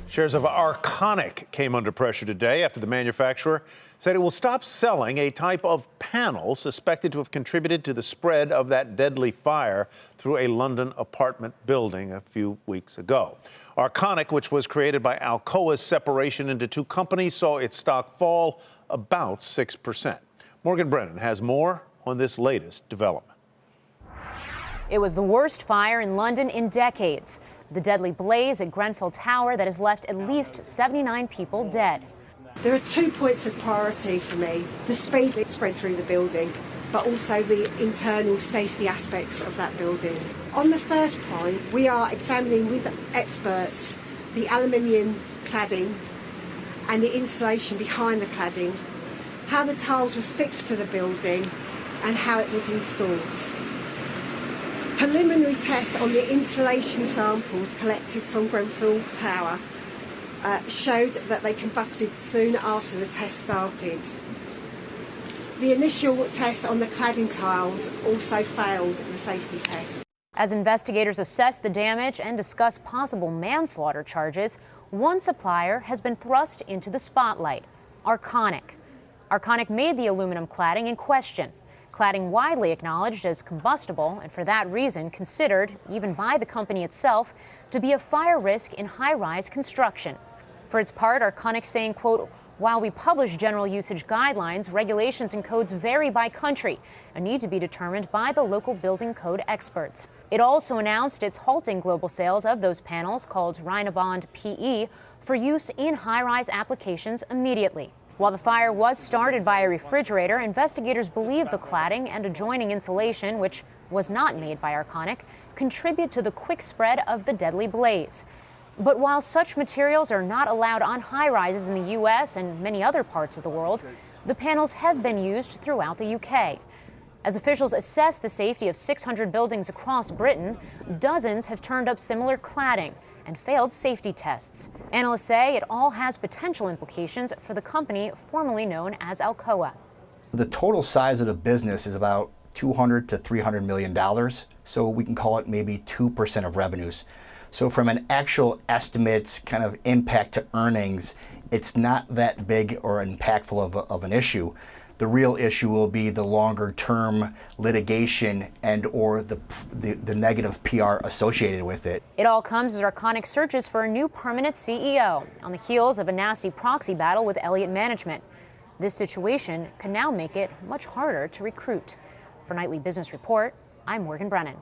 Shares of Arconic came under pressure today after the manufacturer said it will stop selling a type of panel suspected to have contributed to the spread of that deadly fire through a London apartment building a few weeks ago. Arconic, which was created by Alcoa's separation into two companies, saw its stock fall about 6%. Morgan Brennan has more on this latest development. It was the worst fire in London in decades. The deadly blaze at Grenfell Tower that has left at least 79 people dead. There are 2 points of priority for me. The speed it spread through the building, but also the internal safety aspects of that building. On the first point, we are examining with experts the aluminium cladding and the insulation behind the cladding, how the tiles were fixed to the building and how it was installed. Preliminary tests on the insulation samples collected from Grenfell Tower showed that they combusted soon after the test started. The initial tests on the cladding tiles also failed the safety test. As investigators assess the damage and discuss possible manslaughter charges, one supplier has been thrust into the spotlight: Arconic. Arconic made the aluminum cladding in question. Cladding widely acknowledged as combustible and for that reason considered, even by the company itself, to be a fire risk in high-rise construction. For its part, Arconic saying, quote, "While we publish general usage guidelines, regulations and codes vary by country and need to be determined by the local building code experts." It also announced it's halting global sales of those panels, called Rhinobond PE, for use in high-rise applications immediately. While the fire was started by a refrigerator, investigators believe the cladding and adjoining insulation, which was not made by Arconic, contribute to the quick spread of the deadly blaze. But while such materials are not allowed on high-rises in the U.S. and many other parts of the world, the panels have been used throughout the U.K. As officials assess the safety of 600 buildings across Britain, dozens have turned up similar cladding and failed safety tests. Analysts say it all has potential implications for the company formerly known as Alcoa. The total size of the business is about $200 to $300 million, so we can call it maybe 2% of revenues. So from an actual estimate kind of impact to earnings, it's not that big or impactful of an issue. The real issue will be the longer term litigation and or the negative PR associated with it. It all comes as Arconic searches for a new permanent CEO on the heels of a nasty proxy battle with Elliott Management. This situation could now make it much harder to recruit. For Nightly Business Report, I'm Morgan Brennan.